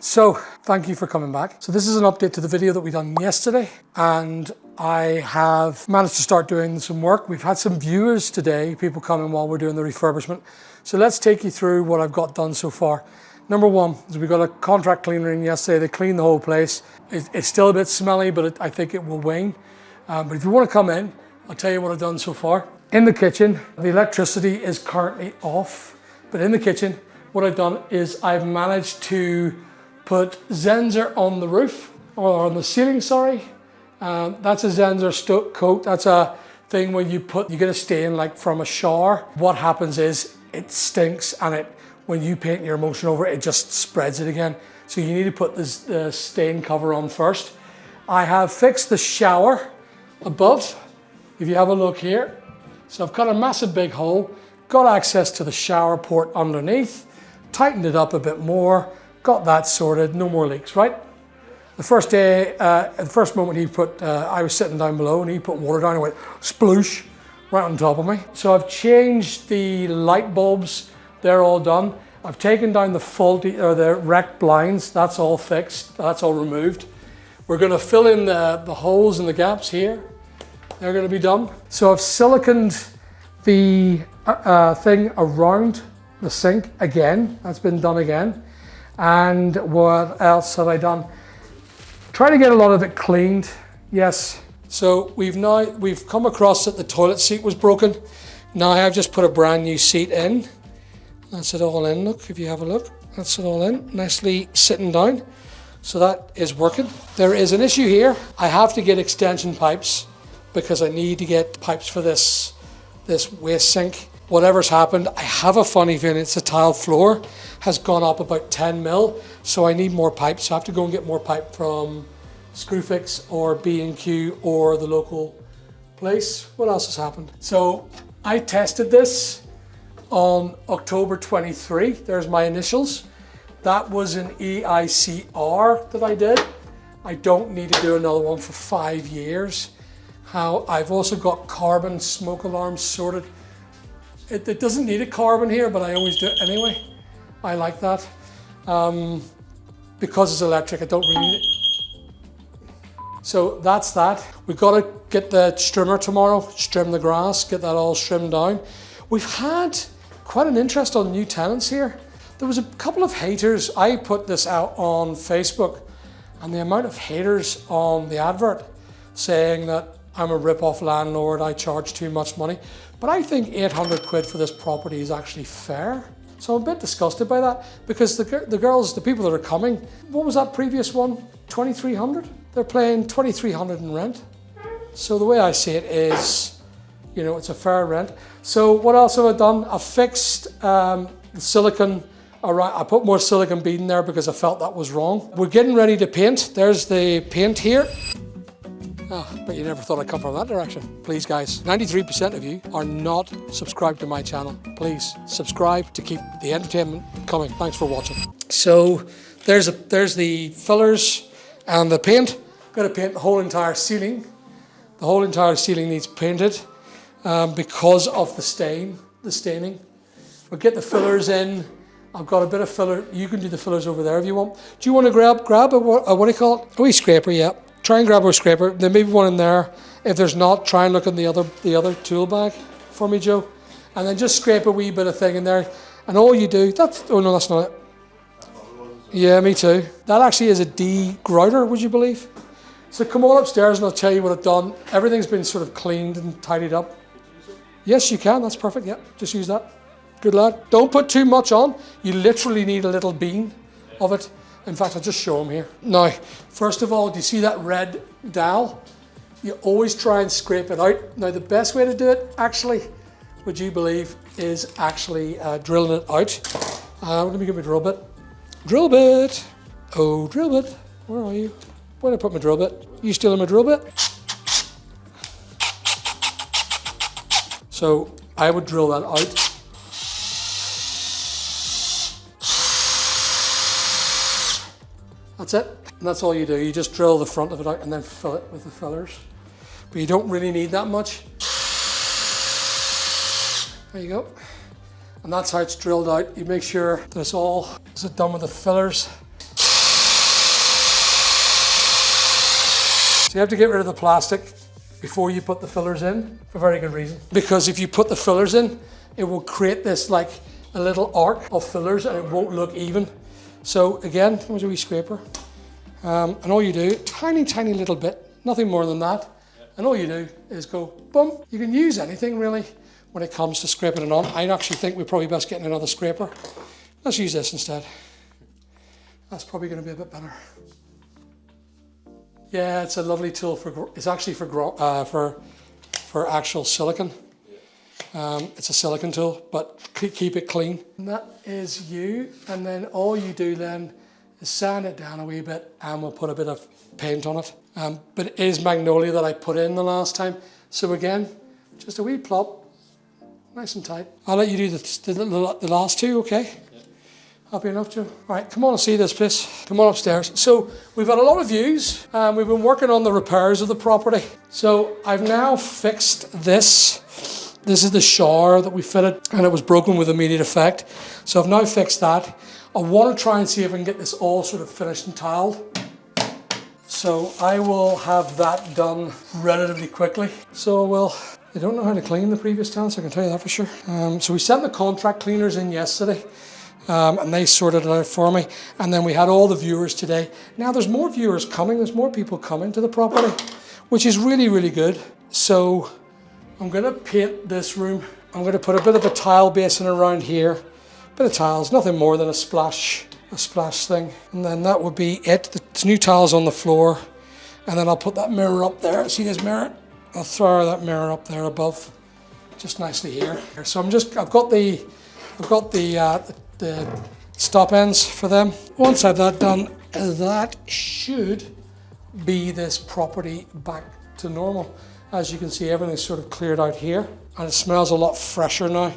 So thank you for coming back. So this is an update to the video that we done yesterday, and I have managed to start doing some work. We've had some viewers today, people coming while we're doing the refurbishment. So let's take you through what I've got done so far. Number one is we got a contract cleaner in yesterday. They cleaned the whole place. It's still a bit smelly, but I think it will wane. But if you want to come in, I'll tell you what I've done so far. In the kitchen, the electricity is currently off, but in the kitchen, what I've done is I've managed to put Zenser on the roof, or on the ceiling, sorry. That's a Zenser coat. That's a thing when you get a stain like from a shower. What happens is it stinks, and when you paint your emulsion over it, it just spreads it again. So you need to put the stain cover on first. I have fixed the shower above. If you have a look here. So I've got a massive big hole, got access to the shower port underneath, tightened it up a bit more, got that sorted, no more leaks, right? The first day, the first moment I was sitting down below and he put water down and went sploosh right on top of me. So I've changed the light bulbs, they're all done. I've taken down the wrecked blinds, that's all fixed, that's all removed. We're gonna fill in the holes and the gaps here. They're gonna be done. So I've siliconed the thing around the sink again. That's been done again. And what else have I done? Try to get a lot of it cleaned, yes. So we've come across that the toilet seat was broken. Now I've just put a brand new seat in. That's it all in, look, if you have a look. That's it all in, nicely sitting down. So that is working. There is an issue here. I have to get extension pipes because I need to get pipes for this waste sink. Whatever's happened, I have a funny feeling it's the tile floor has gone up about 10 mil, so I need more pipes. So I have to go and get more pipe from Screwfix or B&Q or the local place. What else has happened? So I tested this on October 23. There's my initials. That was an EICR that I did. I don't need to do another one for 5 years. I've also got carbon smoke alarms sorted. It doesn't need a carbon here, but I always do it anyway. I like that. Because it's electric, I don't really need it. So that's that. We've got to get the trimmer tomorrow, trim the grass, get that all trimmed down. We've had quite an interest on new tenants here. There was a couple of haters. I put this out on Facebook, and the amount of haters on the advert saying that I'm a rip-off landlord, I charge too much money. But I think 800 quid for this property is actually fair. So I'm a bit disgusted by that, because the people that are coming, what was that previous one? 2,300? They're paying 2,300 in rent. So the way I see it is, it's a fair rent. So what else have I done? I fixed the silicone. I put more silicone bead in there because I felt that was wrong. We're getting ready to paint. There's the paint here. But you never thought I'd come from that direction. Please guys, 93% of you are not subscribed to my channel. Please subscribe to keep the entertainment coming. Thanks for watching. So there's the fillers and the paint. I'm gonna paint the whole entire ceiling. The whole entire ceiling needs painted because of the staining. We'll get the fillers in. I've got a bit of filler. You can do the fillers over there if you want. Do you want to grab a what do you call it? A wee scraper, yeah. Try and grab a scraper. There may be one in there. If there's not, try and look in the other tool bag for me, Joe. And then just scrape a wee bit of thing in there. And all you do, oh no, that's not it. Yeah, me too. That actually is a degrouter, would you believe? So come on upstairs and I'll tell you what I've done. Everything's been sort of cleaned and tidied up. Yes, you can, that's perfect, yeah. Just use that. Good lad. Don't put too much on. You literally need a little bean of it. In fact, I'll just show them here. Now, first of all, do you see that red dowel? You always try and scrape it out. Now, the best way to do it, actually, would you believe, is actually drilling it out. Let me get my drill bit. Drill bit. Oh, drill bit. Where are you? Where did I put my drill bit? You stealing my drill bit? So, I would drill that out. That's it, and that's all you do. You just drill the front of it out and then fill it with the fillers. But you don't really need that much. There you go. And that's how it's drilled out. You make sure that it's all done with the fillers. So you have to get rid of the plastic before you put the fillers in, for a very good reason. Because if you put the fillers in, it will create this like a little arc of fillers and it won't look even. So again, here's a wee scraper. And all you do, tiny little bit, nothing more than that. And all you do is go, boom. You can use anything really when it comes to scraping it on. I actually think we're probably best getting another scraper. Let's use this instead. That's probably going to be a bit better. Yeah, it's a lovely tool it's actually for actual silicone. It's a silicone tool, but keep it clean. And that is you. And then all you do then is sand it down a wee bit and we'll put a bit of paint on it. But it is magnolia that I put in the last time. So again, just a wee plop, nice and tight. I'll let you do the last two, okay? Happy enough, Joe? All right, come on and see this place. Come on upstairs. So we've had a lot of views. We've been working on the repairs of the property. So I've now fixed this. This is the shower that we fitted and it was broken with immediate effect. So I've now fixed that. I want to try and see if I can get this all sort of finished and tiled. So I will have that done relatively quickly. So they don't know how to clean the previous tenants, I can tell you that for sure. So we sent the contract cleaners in yesterday. And they sorted it out for me. And then we had all the viewers today. Now there's more viewers coming, there's more people coming to the property, which is really good. So I'm gonna paint this room. I'm gonna put a bit of a tile basin around here. Bit of tiles, nothing more than a splash thing. And then that would be it. There's new tiles on the floor. And then I'll put that mirror up there. See this mirror? I'll throw that mirror up there above, just nicely here. So I've got the stop ends for them. Once I've that done, that should be this property back to normal. As you can see, everything's sort of cleared out here and it smells a lot fresher now.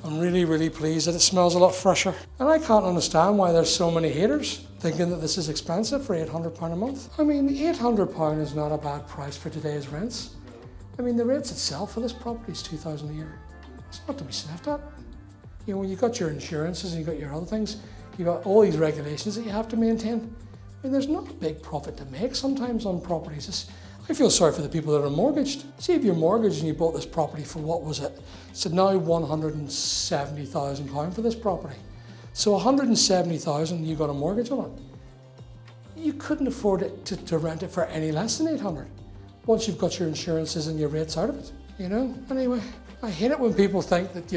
I'm really pleased that it smells a lot fresher. And I can't understand why there's so many haters thinking that this is expensive for £800 a month. I mean, £800 is not a bad price for today's rents. I mean, the rates itself for this property is £2,000 a year. It's not to be sniffed at. You know, when you've got your insurances and you've got your other things, you've got all these regulations that you have to maintain. I mean, there's not a big profit to make sometimes on properties. I feel sorry for the people that are mortgaged. See, if you're mortgaged and you bought this property for what was it? It's now £170,000 for this property. So £170,000, you got a mortgage on it. You couldn't afford it to rent it for any less than £800 once you've got your insurances and your rates out of it, you know? Anyway, I hate it when people think that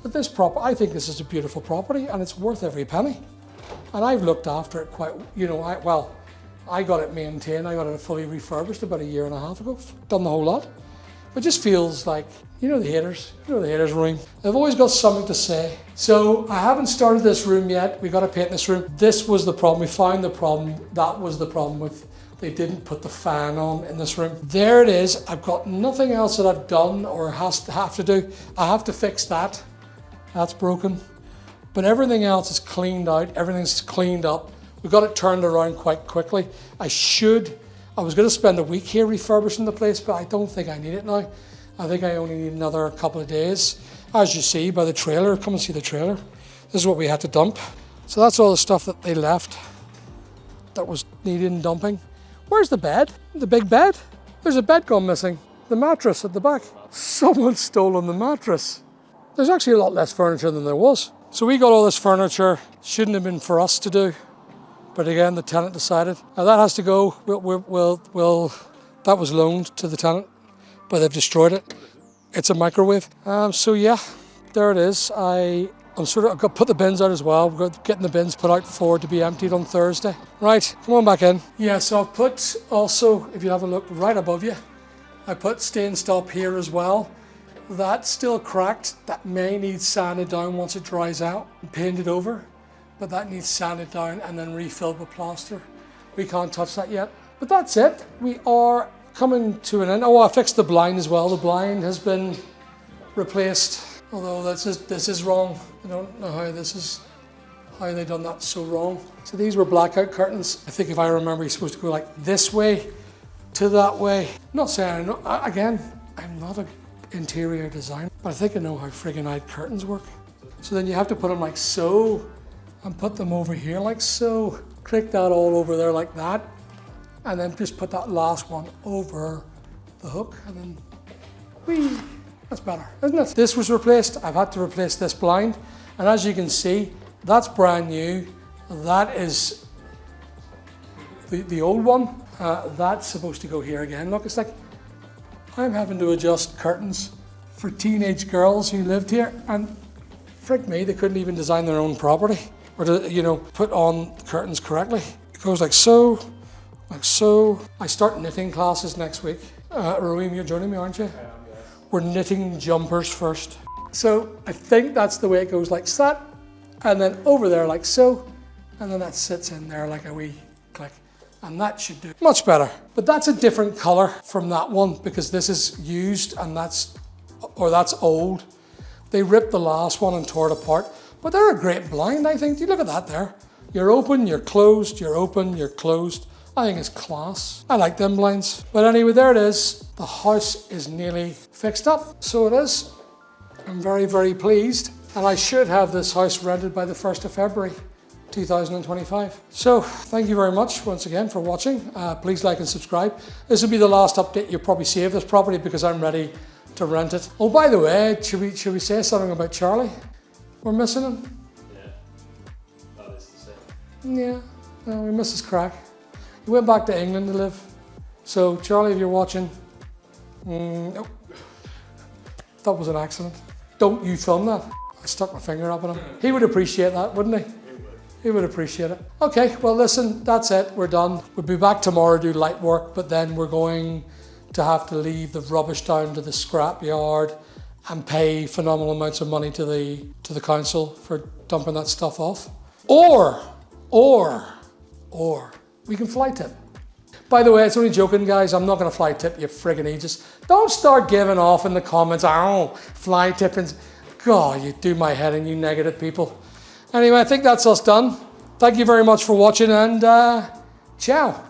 but this property, I think this is a beautiful property and it's worth every penny. And I've looked after it quite, I got it maintained, I got it fully refurbished about 1.5 years ago, done the whole lot. It just feels like, the haters room. They've always got something to say. So I haven't started this room yet. We got to paint this room. This was the problem, we found the problem. That was the problem with, they didn't put the fan on in this room. There it is. I've got nothing else that I've done or have to do. I have to fix that. That's broken. But everything else is cleaned out. Everything's cleaned up. We got it turned around quite quickly. I was going to spend a week here refurbishing the place, but I don't think I need it now. I think I only need another couple of days. As you see by the trailer, come and see the trailer. This is what we had to dump. So that's all the stuff that they left that was needed in dumping. Where's the bed? The big bed? There's a bed gone missing. The mattress at the back. Someone's stolen the mattress. There's actually a lot less furniture than there was. So we got all this furniture. Shouldn't have been for us to do. But again, the tenant decided. Now that has to go. That was loaned to the tenant, but they've destroyed it. It's a microwave. So yeah, there it is. I've got to put the bins out as well. We're getting the bins put out to be emptied on Thursday. Right, come on back in. Yeah, so I've put also, if you have a look right above you, I put stain stop here as well. That's still cracked. That may need sanded down once it dries out and painted over, but that needs sanded down and then refilled with plaster. We can't touch that yet. But that's it. We are coming to an end. Oh, I fixed the blind as well. The blind has been replaced. Although this is wrong. I don't know how they done that so wrong. So these were blackout curtains. I think if I remember, you're supposed to go like this way to that way. Not saying, again, I'm not an interior designer, but I think I know how friggin' curtains work. So then you have to put them like so, and put them over here like so. Click that all over there like that. and then just put that last one over the hook, and then whee, that's better, isn't it? This was replaced. I've had to replace this blind, and as you can see, that's brand new. That is the old one. That's supposed to go here again. Look, it's like I'm having to adjust curtains for teenage girls who lived here, and frick me, they couldn't even design their own property or to, you know, put on curtains correctly. It goes like so, like so. I start knitting classes next week. Roeem, you're joining me, aren't you? I am, yes. We're knitting jumpers first. So I think that's the way it goes, like that, and then over there like so, and then that sits in there like a wee click. And that should do much better. But that's a different color from that one because this is used and that's old. They ripped the last one and tore it apart, but they're a great blind, I think. Do you look at that there? You're open, you're closed, you're open, you're closed. I think it's class. I like them blinds. But anyway, there it is. The house is nearly fixed up. So it is. I'm very, very pleased. And I should have this house rented by the 1st of February. 2025. So thank you very much once again for watching. Please like and subscribe. This will be the last update you'll probably see of this property because I'm ready to rent it. Oh, by the way, should we say something about Charlie? We're missing him. Yeah, that is the same. Yeah, well, we miss his crack. He went back to England to live. So Charlie, if you're watching, oh, that was an accident. Don't you film that. I stuck my finger up at him. He would appreciate that, wouldn't he? He would appreciate it. Okay, well listen, that's it, we're done. We'll be back tomorrow to do light work, but then we're going to have to leave the rubbish down to the scrap yard and pay phenomenal amounts of money to the council for dumping that stuff off. Or we can fly tip. By the way, it's only joking, guys. I'm not gonna fly tip you friggin' ages. Don't start giving off in the comments, oh, fly tipping. God, you do my head in, you negative people. Anyway, I think that's us done. Thank you very much for watching and ciao.